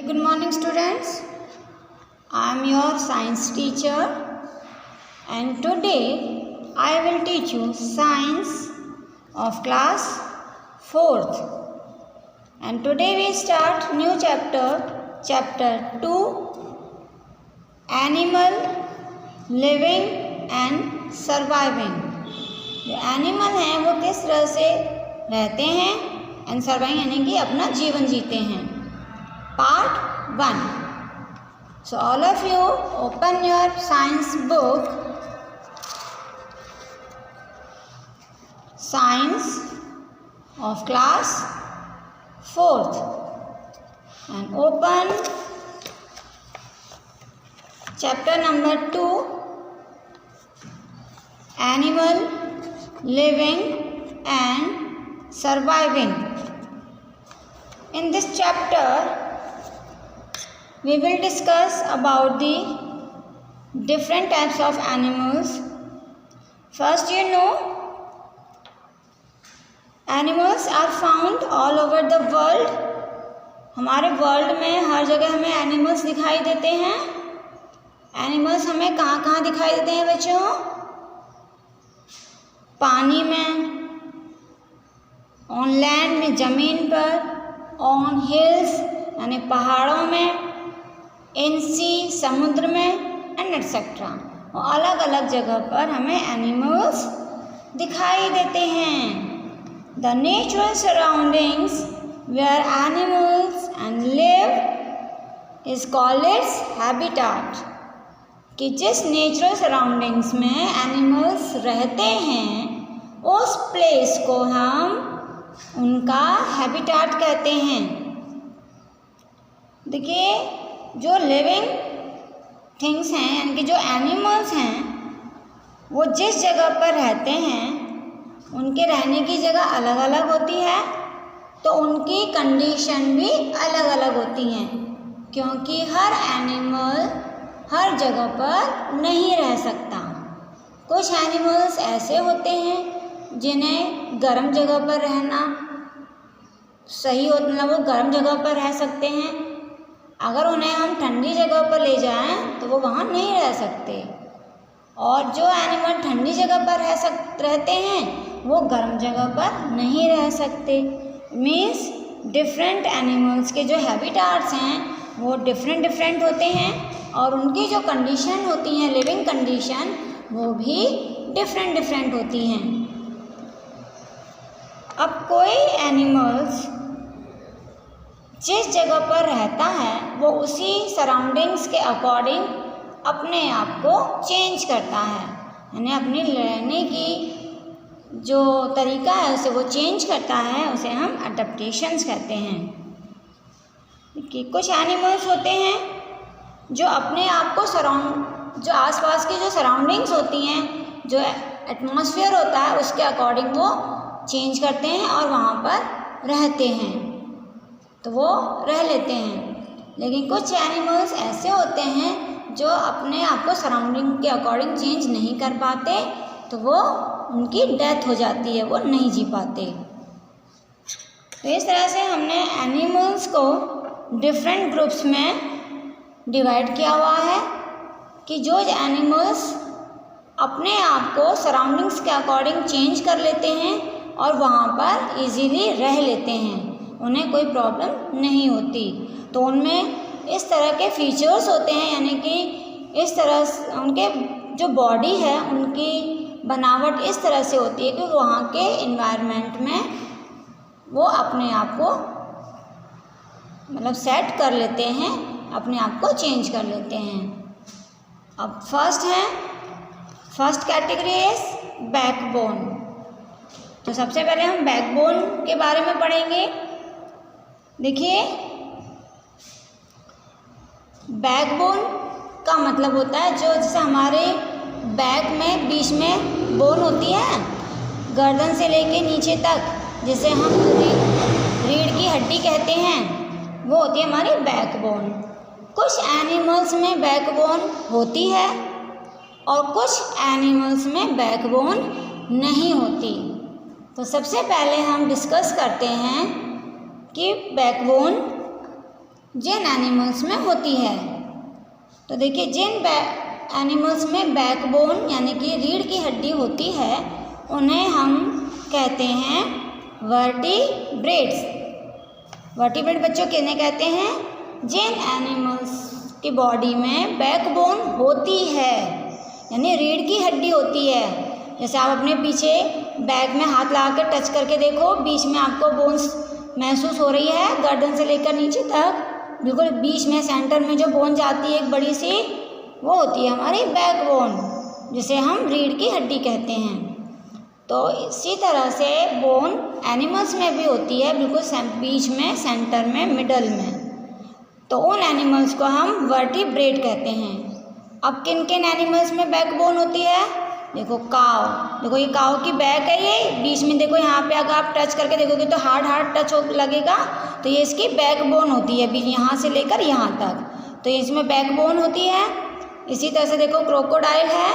good morning students. I am your science teacher and today I will teach you science of class 4th. And today we start new chapter 2, animal living and surviving. जो animal हैं वो किस तरह से रहते हैं and survive यानी कि अपना जीवन जीते हैं. Part 1. So all of you open your science book, Science of class 4th, and open chapter number 2, Animal Living and Surviving. In this chapter we will discuss about the different types of animals. First, you know, animals are found all over the world. हमारे world में हर जगह हमें animals दिखाई देते हैं. Animals हमें कहाँ कहाँ दिखाई देते हैं बच्चों? पानी में, ऑन लैंड में ज़मीन पर, ऑन हिल्स यानी पहाड़ों में, इन सी समुद्र में एंड एटसेट्रा. और अलग अलग जगह पर हमें एनिमल्स दिखाई देते हैं. The natural surroundings where animals and live is called its habitat. कि जिस नेचुरल सराउंडिंग्स में एनिमल्स रहते हैं उस प्लेस को हम उनका हैबिटाट कहते हैं. देखिए, जो लिविंग थिंग्स हैं यानी कि जो एनिमल्स हैं वो जिस जगह पर रहते हैं उनके रहने की जगह अलग अलग होती है, तो उनकी कंडीशन भी अलग अलग होती हैं, क्योंकि हर एनिमल हर जगह पर नहीं रह सकता. कुछ एनिमल्स ऐसे होते हैं जिन्हें गर्म जगह पर रहना सही होता, मतलब वो गर्म जगह पर रह सकते हैं. अगर उन्हें हम ठंडी जगह पर ले जाएं तो वो वहाँ नहीं रह सकते. और जो एनिमल ठंडी जगह पर रहते हैं वो गर्म जगह पर नहीं रह सकते. मीन्स डिफरेंट एनिमल्स के जो हैबिटाट्स हैं वो डिफरेंट होते हैं और उनकी जो कंडीशन होती हैं, लिविंग कंडीशन, वो भी डिफरेंट होती हैं. अब कोई एनिमल्स जिस जगह पर रहता है वो उसी सराउंडिंग्स के अकॉर्डिंग अपने आप को चेंज करता है, यानी अपनी रहने की जो तरीका है उसे वो चेंज करता है. उसे हम अडेप्टेशंस कहते हैं. कि कुछ एनिमल्स होते हैं जो अपने आप को जो आसपास की जो सराउंडिंग्स होती हैं, जो एटमॉस्फेयर होता है उसके अकॉर्डिंग वो चेंज करते हैं और वहाँ पर रहते हैं, तो वो रह लेते हैं. लेकिन कुछ एनिमल्स ऐसे होते हैं जो अपने आप को सराउंडिंग के अकॉर्डिंग चेंज नहीं कर पाते, तो वो उनकी डेथ हो जाती है, वो नहीं जी पाते. तो इस तरह से हमने एनिमल्स को डिफरेंट ग्रुप्स में डिवाइड किया हुआ है कि जो एनिमल्स अपने आप को सराउंडिंग्स के अकॉर्डिंग चेंज कर लेते हैं और वहाँ पर इजीली रह लेते हैं, उन्हें कोई प्रॉब्लम नहीं होती. तो उनमें इस तरह के फीचर्स होते हैं, यानी कि इस तरह उनके जो बॉडी है उनकी बनावट इस तरह से होती है कि वहाँ के इन्वायरमेंट में वो अपने आप को मतलब सेट कर लेते हैं, अपने आप को चेंज कर लेते हैं. अब फर्स्ट कैटेगरी इज बैकबोन. तो सबसे पहले हम बैकबोन के बारे में पढ़ेंगे. देखिए, बैकबोन का मतलब होता है जो जैसे हमारे बैक में बीच में बोन होती है, गर्दन से लेके नीचे तक, जिसे हम रीढ़ की हड्डी कहते हैं, वो होती है हमारी बैकबोन. कुछ एनिमल्स में बैकबोन होती है और कुछ एनिमल्स में बैकबोन नहीं होती. तो सबसे पहले हम डिस्कस करते हैं कि बैकबोन जिन एनिमल्स में होती है। तो देखिए, जिन एनिमल्स में बैकबोन यानी कि रीढ़ की हड्डी होती है उन्हें हम कहते हैं वर्टिब्रेट्स। वर्टिब्रेट बच्चों किन्हें कहते हैं? जिन एनिमल्स की बॉडी में बैकबोन होती है यानी रीढ़ की हड्डी होती है। जैसे आप अपने पीछे बैक में हाथ लगा कर टच करके देखो, बीच में आपको बोन्स महसूस हो रही है, गर्दन से लेकर नीचे तक बिल्कुल बीच में सेंटर में जो बोन जाती है एक बड़ी सी, वो होती है हमारी बैकबोन, जिसे हम रीढ़ की हड्डी कहते हैं। तो इसी तरह से बोन एनिमल्स में भी होती है, बिल्कुल बीच में, सेंटर में, मिडल में। तो उन एनिमल्स को हम वर्टिब्रेट कहते हैं। अब किन किन एनिमल्स में बैकबोन होती है? देखो काव, देखो ये काव की बैक है, ये बीच में देखो यहाँ पे अगर आप टच करके देखोगे तो हार्ड टच लगेगा, तो ये इसकी बैकबोन होती है, बीच यहाँ से लेकर यहाँ तक, तो इसमें बैकबोन होती है। इसी तरह से देखो क्रोकोडाइल है,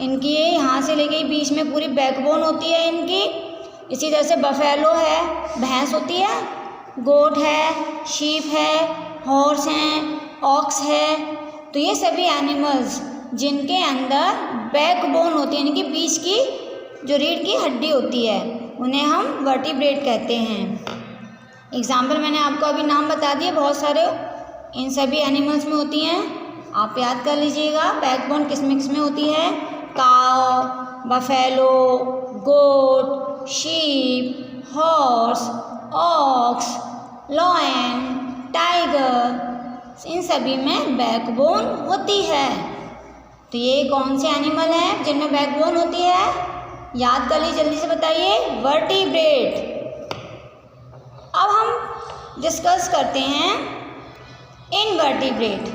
इनकी ये यहाँ से लेके बीच में पूरी बैकबोन होती है इनकी। इसी तरह से बफेलो है, भैंस होती है, गोट है, शीप है, हॉर्स हैं, ऑक्स है। तो ये सभी एनिमल्स जिनके अंदर बैकबोन होती है यानी कि बीच की जो रीढ़ की हड्डी होती है उन्हें हम वर्टिब्रेट कहते हैं। एग्जाम्पल मैंने आपको अभी नाम बता दिए, बहुत सारे इन सभी एनिमल्स में होती हैं, आप याद कर लीजिएगा बैकबोन किस में होती है। Cow, buffalo, goat, sheep, horse, ox, lion, tiger, इन सभी में बैकबोन होती है। तो ये कौन से एनिमल हैं जिनमें बैकबोन होती है? याद कर लीजिए, जल्दी से बताइए, वर्टिब्रेट। अब हम डिस्कस करते हैं इनवर्टिब्रेट।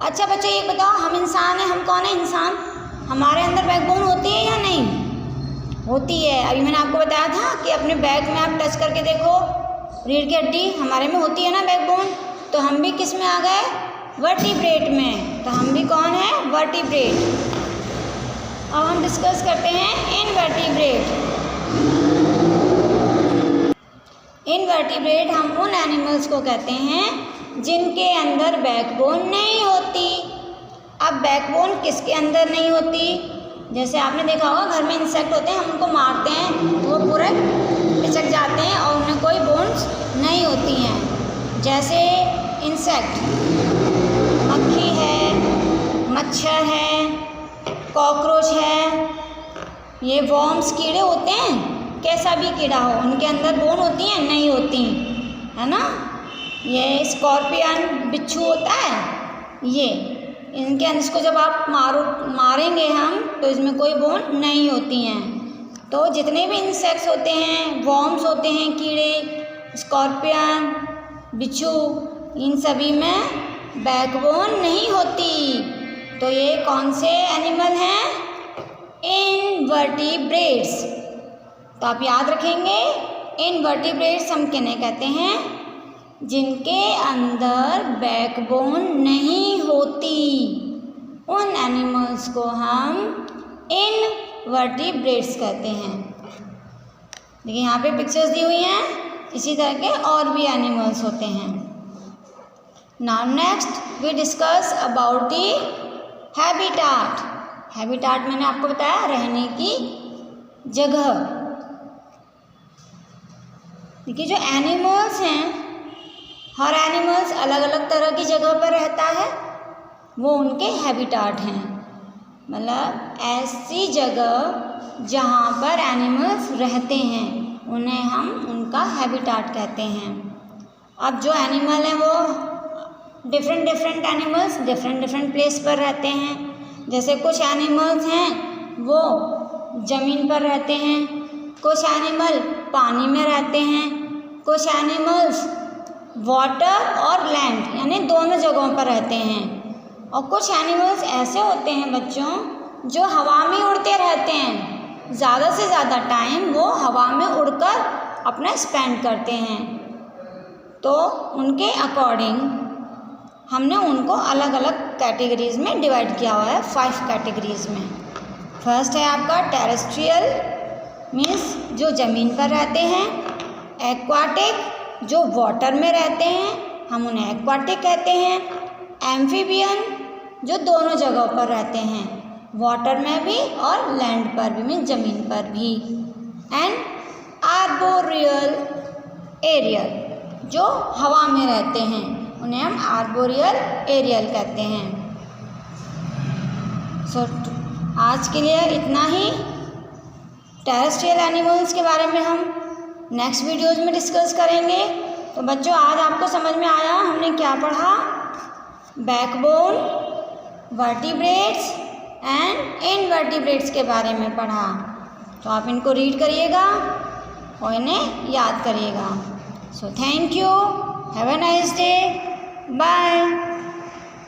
अच्छा बच्चों ये बताओ, हम इंसान हैं, हम कौन है इंसान? हमारे अंदर बैकबोन होती है या नहीं? होती है। अभी मैंने आपको बताया था कि अपने बैक में आप टच करके देखो, रीढ़ की हड्डी हमारे में होती है ना बैकबोन, तो हम भी किस में आ गए? वर्टिब्रेट में। तो हम भी कौन है? वर्टिब्रेट। अब हम डिस्कस करते हैं इनवर्टिब्रेट। इनवर्टिब्रेट हम उन एनिमल्स को कहते हैं जिनके अंदर बैकबोन नहीं होती। अब बैकबोन किसके अंदर नहीं होती? जैसे आपने देखा होगा घर में इंसेक्ट होते हैं, हम उनको मारते हैं तो वो पूरे पिचक जाते हैं और उन्हें कोई बोन्स नहीं होती हैं। जैसे इंसेक्ट, मक्खी है, मच्छर है, कॉकरोच है, ये वॉर्म्स कीड़े होते हैं, कैसा भी कीड़ा हो, उनके अंदर बोन होती हैं? नहीं होती, है ना। ये स्कॉर्पियन, बिच्छू होता है, ये इनके अंदर, इसको जब आप मारेंगे हम तो इसमें कोई बोन नहीं होती हैं। तो जितने भी इंसेक्ट्स होते हैं, वॉर्म्स होते हैं, कीड़े, स्कॉर्पियन, बिच्छू, इन सभी में बैकबोन नहीं होती। तो ये कौन से एनिमल हैं? इनवर्टिब्रेट्स। तो आप याद रखेंगे, इनवर्टिब्रेट्स हम किन्हें कहते हैं? जिनके अंदर बैकबोन नहीं होती, उन एनिमल्स को हम इनवर्टिब्रेट्स कहते हैं। देखिए यहाँ पे पिक्चर्स दी हुई हैं, इसी तरह के और भी एनिमल्स होते हैं। Now next we discuss about the habitat. Habitat मैंने आपको बताया रहने की जगह। देखिए जो एनिमल्स हैं, हर एनिमल्स अलग अलग तरह की जगह पर रहता है, वो उनके हैबिटाट हैं। मतलब ऐसी जगह जहाँ पर एनिमल्स रहते हैं उन्हें हम उनका हैबिटाट कहते हैं। अब जो एनिमल हैं वो डिफरेंट एनिमल्स डिफरेंट प्लेस पर रहते हैं। जैसे कुछ एनिमल्स हैं वो ज़मीन पर रहते हैं, कुछ एनिमल पानी में रहते हैं, कुछ एनिमल्स वाटर और लैंड यानी दोनों जगहों पर रहते हैं, और कुछ एनिमल्स ऐसे होते हैं बच्चों जो हवा में उड़ते रहते हैं, ज़्यादा से ज़्यादा टाइम वो हवा में उड़कर अपना स्पेंड करते हैं। तो उनके अकॉर्डिंग हमने उनको अलग अलग कैटेगरीज़ में डिवाइड किया हुआ है, 5 कैटेगरीज़ में। फर्स्ट है आपका टेरेस्ट्रियल, मीन्स जो ज़मीन पर रहते हैं, एक्वाटिक जो वाटर में रहते हैं, हम उन्हें एक्वाटिक कहते हैं। एम्फीबियन जो दोनों जगहों पर रहते हैं, वाटर में भी और लैंड पर भी, मीन्स ज़मीन पर भी। एंड आर्बोरियल एरियल जो हवा में रहते हैं, उन्हें हम आर्बोरियल एरियल कहते हैं। आज के लिए इतना ही। टेरेस्ट्रियल एनिमल्स के बारे में हम नेक्स्ट वीडियोज़ में डिस्कस करेंगे। तो बच्चों, आज आपको समझ में आया हमने क्या पढ़ा? बैकबोन, वर्टिब्रेट्स एंड इनवर्टिब्रेट्स के बारे में पढ़ा। तो आप इनको रीड करिएगा और इन्हें याद करिएगा। So thank you, have a nice day, bye.